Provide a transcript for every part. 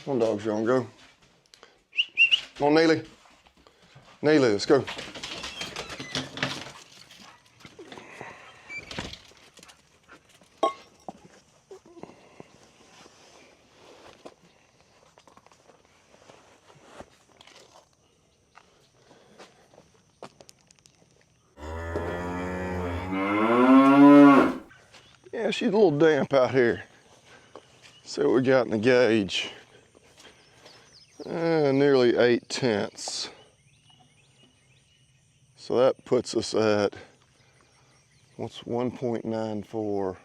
Come on, dogs, y'all, go. Come on, Neely. Neely, let's go. Yeah, she's a little damp out here. See what we got in the gauge. Nearly 0.8. So that puts us at, what's 1.94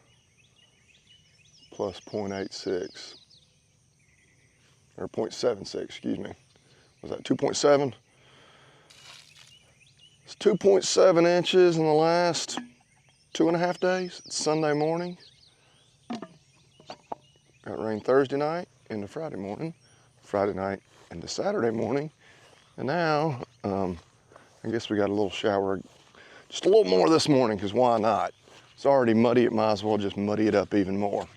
plus 0.86, or 0.76, excuse me. Was that 2.7? It's 2.7 inches in the last 2.5 days. It's Sunday morning. Got rain Thursday night into Friday morning, Friday night into Saturday morning, and now I guess we got a little shower, just a little more this morning, because why not? It's already muddy, it might as well just muddy it up even more.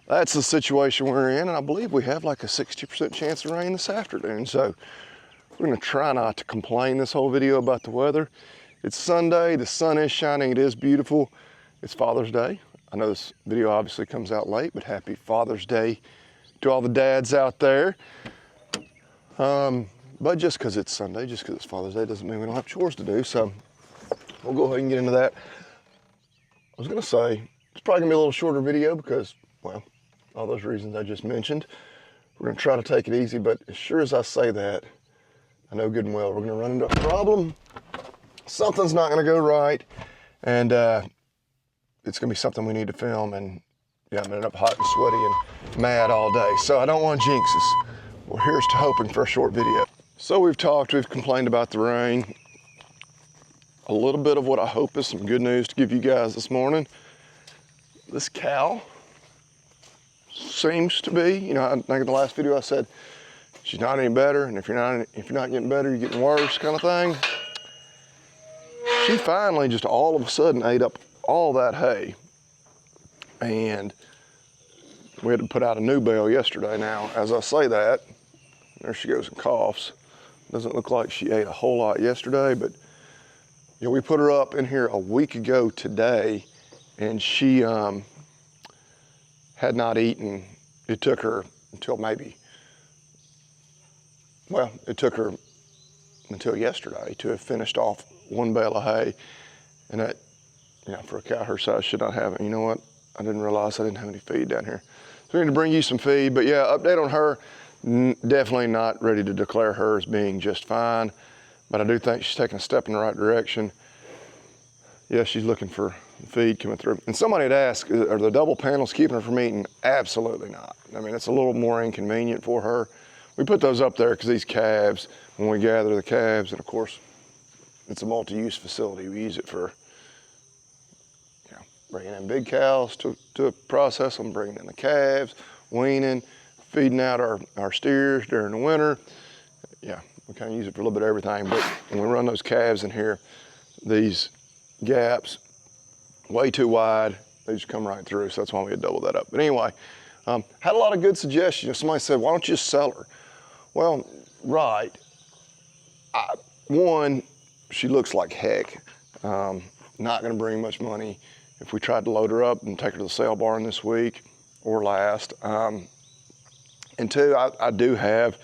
That's the situation we're in, and I believe we have like a 60% chance of rain this afternoon, so we're gonna try not to complain this whole video about the weather. It's Sunday, the sun is shining, it is beautiful. It's Father's Day. I know this video obviously comes out late, but happy Father's Day to all the dads out there. But just because it's Sunday, just because it's Father's Day, doesn't mean we don't have chores to do, so we'll go ahead and get into that. I was gonna say, it's probably gonna be a little shorter video because, well, all those reasons I just mentioned. We're gonna try to take it easy, but as sure as I say that, I know good and well we're gonna run into a problem. Something's not gonna go right, and it's gonna be something we need to film, and yeah, I'm ended up hot and sweaty and mad all day. So I don't want jinxes. Well, here's to hoping for a short video. So we've complained about the rain. A little bit of what I hope is some good news to give you guys this morning. This cow seems to be, you know, I think in the last video I said, she's not any better, and if you're not getting better, you're getting worse kind of thing. She finally just all of a sudden ate up all that hay, and we had to put out a new bale yesterday. Now, as I say that, there she goes and coughs. Doesn't look like she ate a whole lot yesterday, but you know, we put her up in here a week ago today, and she had not eaten. It took her until until yesterday to have finished off one bale of hay, and that, you know, for a cow her size should not have it. You know what? I didn't realize I didn't have any feed down here. So we need to bring you some feed, but yeah, update on her. Definitely not ready to declare her as being just fine, but I do think she's taking a step in the right direction. Yeah, she's looking for feed coming through. And somebody had asked, are the double panels keeping her from eating? Absolutely not. I mean, it's a little more inconvenient for her. We put those up there because these calves, when we gather the calves, and of course, it's a multi-use facility. We use it for, you know, bringing in big cows to process them, bringing in the calves, weaning, feeding out our steers during the winter. Yeah, we kind of use it for a little bit of everything, but when we run those calves in here, these gaps, way too wide, they just come right through, so that's why we had doubled that up. But anyway, had a lot of good suggestions. Somebody said, why don't you just sell her? Well, right. One, she looks like heck. Not gonna bring much money if we tried to load her up and take her to the sale barn this week or last. And two, I do have,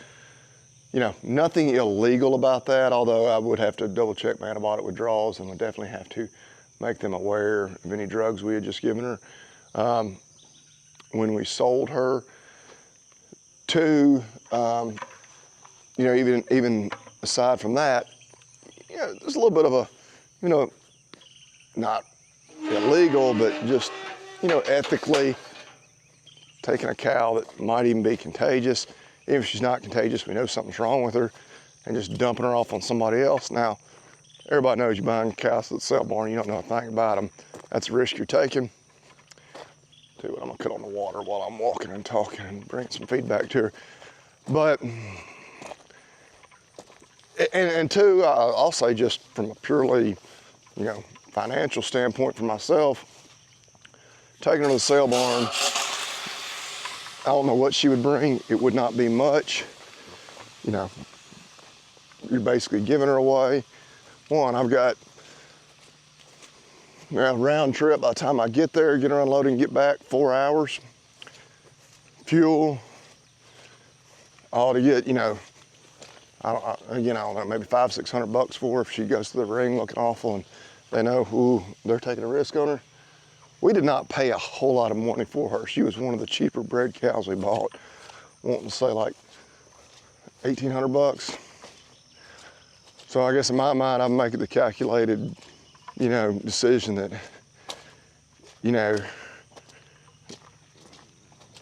you know, nothing illegal about that, although I would have to double check my antibiotic withdrawals and would definitely have to make them aware of any drugs we had just given her. When we sold her, two, you know, even aside from that, you know, there's a little bit of a, you know, not illegal, but just, you know, ethically taking a cow that might even be contagious. Even if she's not contagious, we know something's wrong with her, and just dumping her off on somebody else. Now, everybody knows you're buying cows at the sale barn, you don't know a thing about them. That's a risk you're taking. Tell you what, I'm gonna cut on the water while I'm walking and talking and bring some feedback to her. But, and two, I'll say just from a purely, you know, financial standpoint for myself, taking her to the sale barn I don't know what she would bring. It would not be much. You know, you're basically giving her away. One, I've got round trip by the time I get there, get her unloaded and get back, 4 hours. Fuel, all to get, you know, I don't know, maybe $500-600 for her if she goes to the ring looking awful and they know, ooh, they're taking a risk on her. We did not pay a whole lot of money for her. She was one of the cheaper bred cows we bought, wanting to say like $1,800. So I guess in my mind, I'm making the calculated, you know, decision that, you know,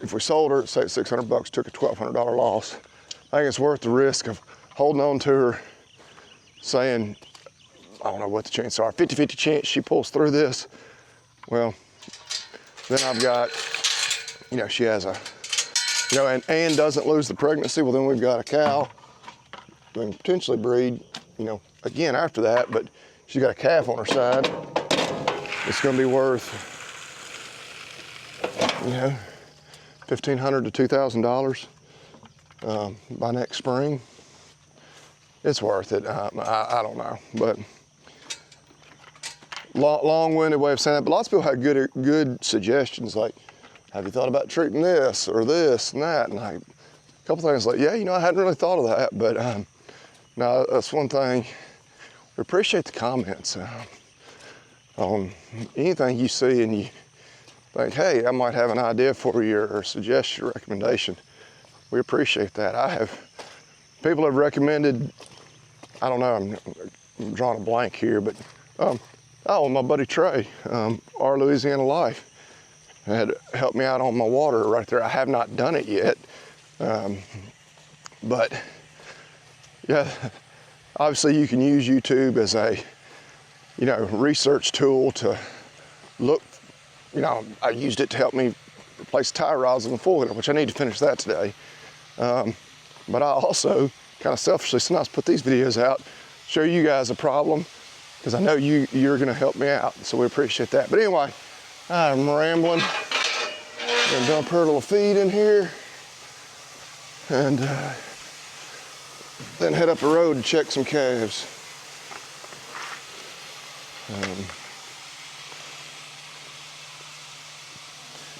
if we sold her at say $600, took a $1,200 loss, I think it's worth the risk of holding on to her, saying, I don't know what the chances are, 50-50 chance she pulls through this. Well, then I've got, you know, she has a, you know, and doesn't lose the pregnancy. Well, then we've got a cow who can potentially breed, you know, again after that, but she's got a calf on her side. It's gonna be worth, you know, $1,500 to $2,000 by next spring. It's worth it. I don't know, but long-winded way of saying that. But lots of people had good suggestions, like, have you thought about treating this or this and that? And like, a couple things like, yeah, you know, I hadn't really thought of that, but no, that's one thing. We appreciate the comments on anything you see and you think, hey, I might have an idea for you or suggest your recommendation. We appreciate that. People have recommended, I don't know, I'm drawing a blank here, but my buddy Trey, our Louisiana Life, had helped me out on my water right there. I have not done it yet, but yeah, obviously you can use YouTube as a, you know, research tool to look. You know, I used it to help me replace tie rods in the four-wheeler, which I need to finish that today. But I also kind of selfishly sometimes put these videos out, show you guys a problem, because I know you're gonna help me out, so we appreciate that. But anyway, I'm rambling. I'm gonna dump her a little feed in here, and then head up the road and check some calves.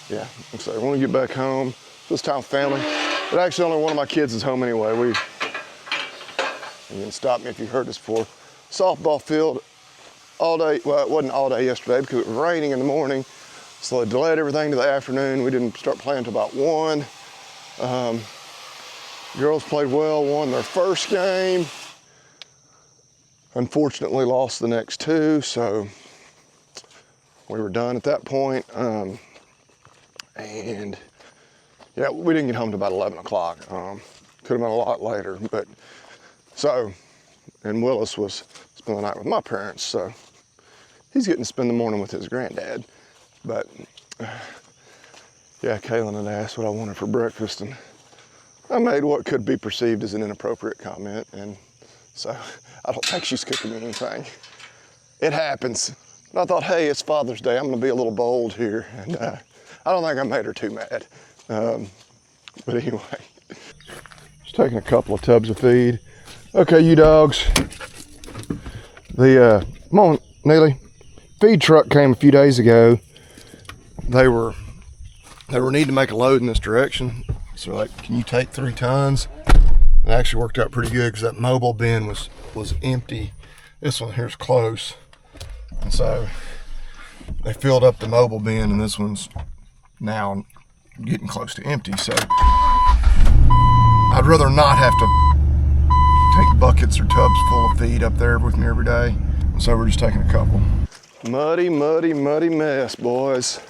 Yeah, so when we get back home, this time with family. But actually only one of my kids is home anyway. You can stop me if you heard this before. Softball field all day. Well, it wasn't all day yesterday because it was raining in the morning. So they delayed everything to the afternoon. We didn't start playing until about 1. Girls played well, won their first game. Unfortunately lost the next 2, so we were done at that point. And yeah, we didn't get home till about 11 o'clock. Could have been a lot later, but so, and Willis was spending the night with my parents, so he's getting to spend the morning with his granddad. But yeah, Kaylin had asked what I wanted for breakfast, and I made what could be perceived as an inappropriate comment, and so I don't think she's cooking me anything. It happens. But I thought, hey, it's Father's Day. I'm gonna be a little bold here, and I don't think I made her too mad. But anyway, just taking a couple of tubs of feed. Okay, you dogs. Come on, Neely. Feed truck came a few days ago. They were needing to make a load in this direction. So like, can you take 3 tons? It actually worked out pretty good because that mobile bin was empty. This one here's close. And so they filled up the mobile bin, and this one's now getting close to empty. So I'd rather not have to take buckets or tubs full of feed up there with me every day. So we're just taking a couple. Muddy, muddy, muddy mess, boys.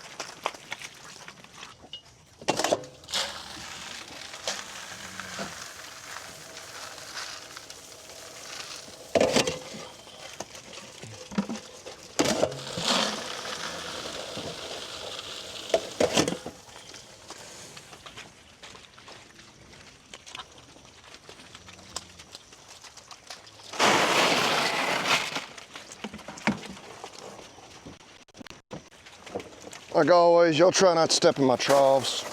Like always, y'all try not to step in my troughs.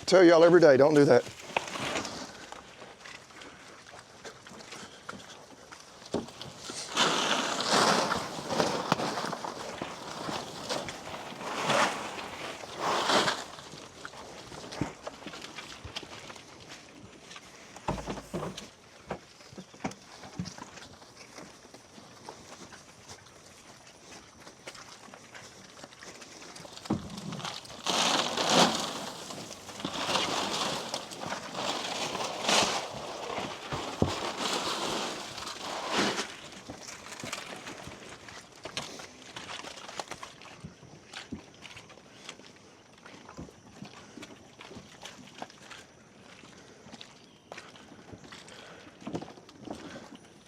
tell y'all every day, don't do that.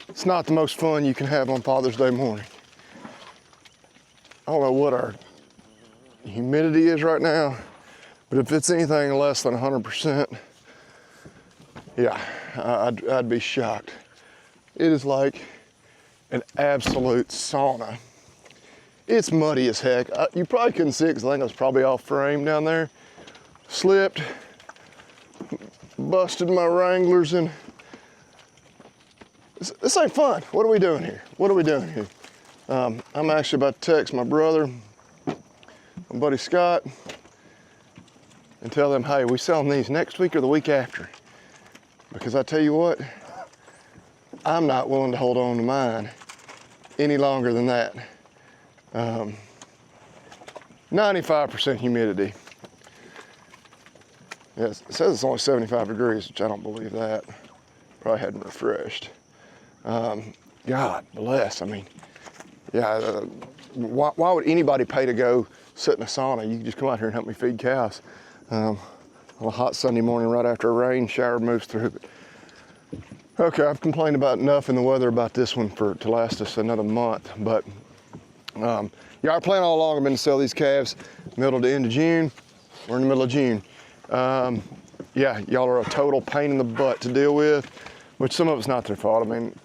It's not the most fun you can have on Father's Day morning. I don't know what our humidity is right now, but if it's anything less than 100%, yeah, I'd be shocked. It is like an absolute sauna. It's muddy as heck. You probably couldn't see it because I think I was probably off frame down there. Slipped, busted my Wranglers, and this ain't fun. What are we doing here? What are we doing here? I'm actually about to text my brother, my buddy Scott, and tell them, hey, we selling these next week or the week after. Because I tell you what, I'm not willing to hold on to mine any longer than that. 95% humidity. Yes, it says it's only 75 degrees, which I don't believe that. Probably hadn't refreshed. God bless. I mean, yeah, why would anybody pay to go sit in a sauna? You can just come out here and help me feed cows. On a hot Sunday morning right after a rain shower moves through. Okay, I've complained about enough in the weather about this one to last us another month. But yeah, our plan all along has been to sell these calves middle to end of June. We're in the middle of June. Yeah, y'all are a total pain in the butt to deal with, which some of it's not their fault. I mean,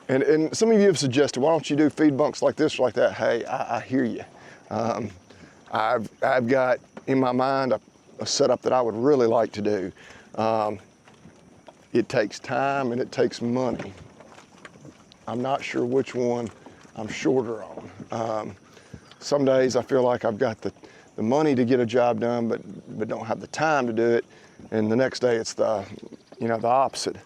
and some of you have suggested, why don't you do feed bunks like this or like that? Hey, I hear you. I've got in my mind a setup that I would really like to do. It takes time and it takes money. I'm not sure which one I'm shorter on. Some days I feel like I've got the money to get a job done, but don't have the time to do it. And the next day it's the opposite.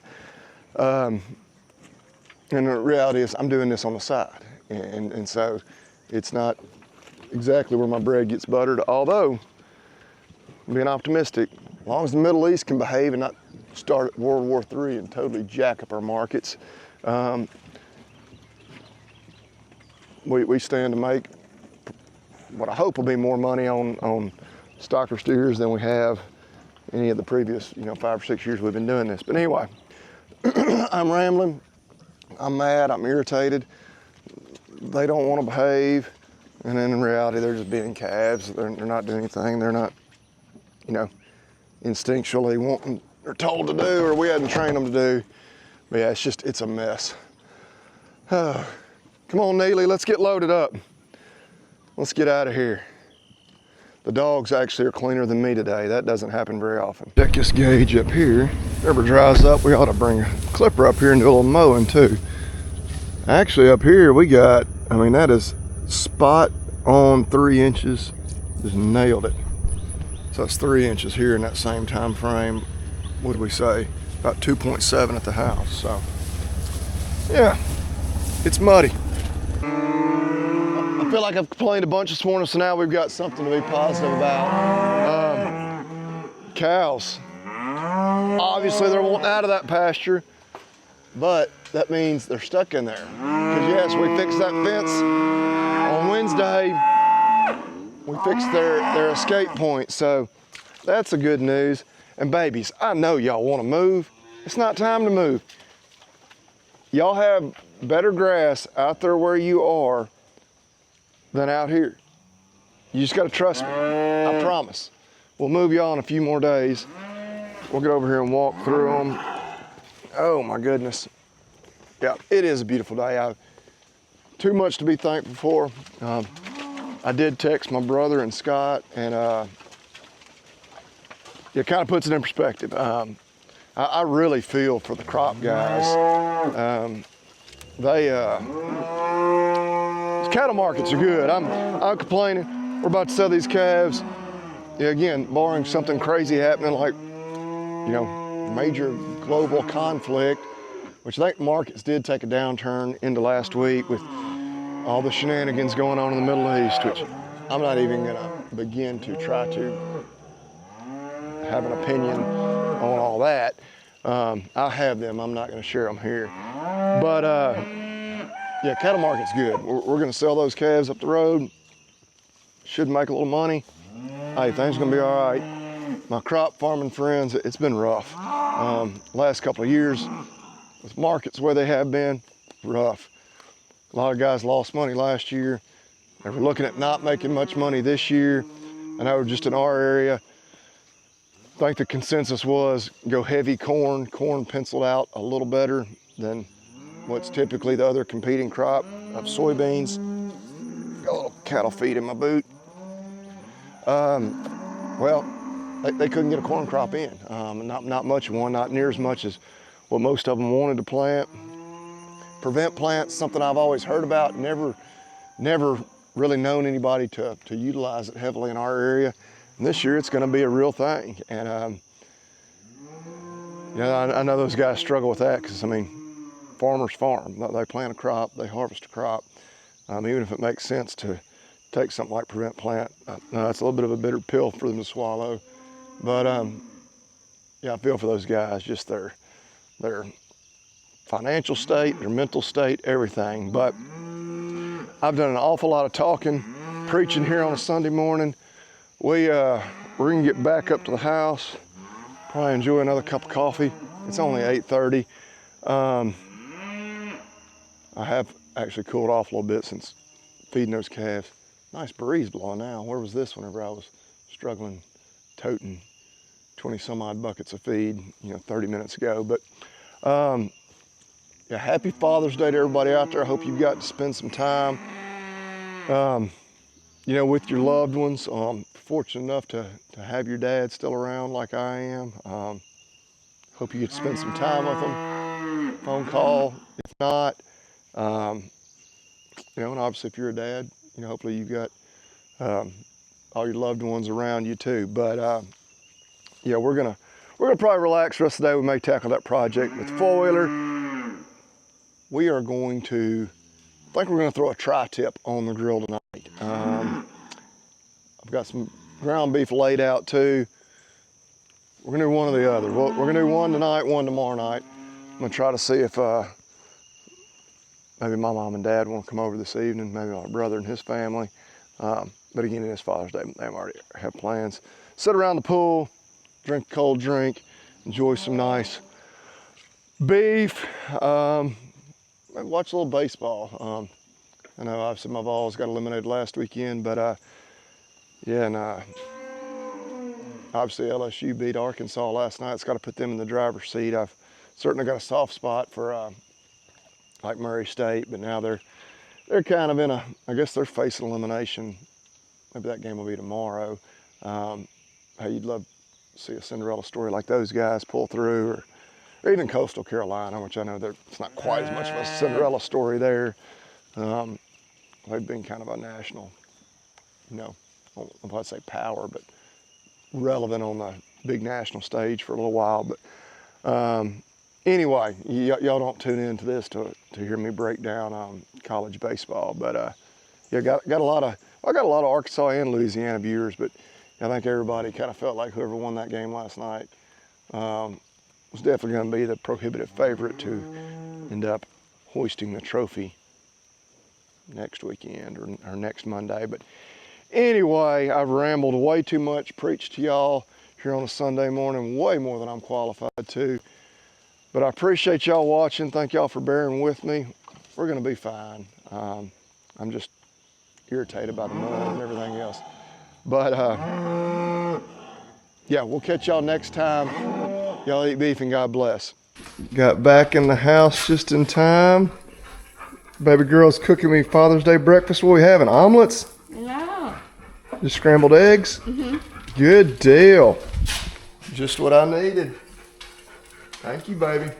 And the reality is I'm doing this on the side. And so it's not exactly where my bread gets buttered, although being optimistic, as long as the Middle East can behave and not start World War III and totally jack up our markets, we stand to make what I hope will be more money on stocker steers than we have any of the previous 5 or 6 years we've been doing this. But anyway, I'm rambling, I'm mad, I'm irritated. They don't want to behave, and then in reality they're just being calves. They're not doing anything. They're not instinctually wanting or told to do, or we hadn't trained them to do. But yeah, it's a mess. Come on, Neely, let's get loaded up. Let's get out of here. The dogs actually are cleaner than me today. That doesn't happen very often. Check this gauge up here. If it ever dries up, we ought to bring a clipper up here and do a little mowing too. Actually up here we got, that is spot on 3 inches. Just nailed it. So that's 3 inches here in that same time frame. What do we say? About 2.7 at the house. So yeah, it's muddy. I feel like I've complained a bunch this morning, so now we've got something to be positive about. Cows. Obviously they're wanting out of that pasture, but that means they're stuck in there. Because yes, we fixed that fence on Wednesday. We fixed their escape point, so that's the good news. And babies, I know y'all want to move. It's not time to move. Y'all have better grass out there where you are than out here. You just got to trust me. I promise. We'll move y'all in a few more days. We'll get over here and walk through them. Oh my goodness. Yeah, it is a beautiful day. Too much to be thankful for. I did text my brother and Scott, and it kind of puts it in perspective. I really feel for the crop guys. Cattle markets are good. I'm complaining. We're about to sell these calves. Yeah, again, barring something crazy happening like, major global conflict, which I think markets did take a downturn into last week with all the shenanigans going on in the Middle East, which I'm not even going to begin to try to have an opinion on all that. I have them. I'm not going to share them here. But, yeah, cattle market's good. We're going to sell those calves up the road. Should make a little money. Hey, things are going to be all right. My crop farming friends, it's been rough. Last couple of years, with markets where they have been, rough. A lot of guys lost money last year. They were looking at not making much money this year. I know just in our area, I think the consensus was go heavy corn. Corn penciled out a little better than what's typically the other competing crop of soybeans. Got a little cattle feed in my boot. Well, they couldn't get a corn crop in. Not much of one, not near as much as what most of them wanted to plant. Prevent plants, something I've always heard about, never really known anybody to utilize it heavily in our area. And this year it's going to be a real thing. And I know those guys struggle with that because, farmers farm. They plant a crop, they harvest a crop. Even if it makes sense to take something like prevent plant, it's a little bit of a bitter pill for them to swallow. But yeah, I feel for those guys, just their financial state, their mental state, everything. But I've done an awful lot of talking, preaching here on a Sunday morning. We're gonna get back up to the house, probably enjoy another cup of coffee. It's only 8:30. I have actually cooled off a little bit since feeding those calves. Nice breeze blowing now. Where was this whenever I was struggling toting 20 some odd buckets of feed, 30 minutes ago. But yeah, happy Father's Day to everybody out there. I hope you've got to spend some time, with your loved ones. Fortunate enough to have your dad still around like I am. Hope you get to spend some time with them. Phone call, if not. And obviously if you're a dad, hopefully you've got all your loved ones around you too. But yeah, we're gonna probably relax the rest of the day. We may tackle that project with four-wheeler. We are going to, I think we're gonna throw a tri-tip on the grill tonight. I've got some ground beef laid out too. We're gonna do one or the other. We're gonna do one tonight, one tomorrow night. I'm gonna try to see if maybe my mom and dad want to come over this evening, maybe my brother and his family. But again, it is Father's Day. They already have plans. Sit around the pool, drink a cold drink, enjoy some nice beef. Maybe watch a little baseball. I know obviously my Vols got eliminated last weekend, but yeah, and obviously LSU beat Arkansas last night. It's got to put them in the driver's seat. I've certainly got a soft spot for like Murray State, but now they're kind of in I guess they're facing elimination. Maybe that game will be tomorrow. Hey, you'd love to see a Cinderella story like those guys pull through, or even Coastal Carolina, which I know it's not quite as much of a Cinderella story there. They've been kind of a national, I don't know if I'd say power, but relevant on the big national stage for a little while. But anyway, y'all don't tune into this to hear me break down college baseball. But yeah, got a lot of Arkansas and Louisiana viewers, but I think everybody kind of felt like whoever won that game last night was definitely going to be the prohibitive favorite to end up hoisting the trophy next weekend or next Monday. But anyway, I've rambled way too much, preached to y'all here on a Sunday morning, way more than I'm qualified to. But I appreciate y'all watching. Thank y'all for bearing with me. We're going to be fine. I'm just irritated by the mud and everything else. But yeah, we'll catch y'all next time. Y'all eat beef and God bless. Got back in the house just in time. Baby girl's cooking me Father's Day breakfast. What are we having? Omelets? No. Just scrambled eggs? Mm-hmm. Good deal. Just what I needed. Thank you, baby.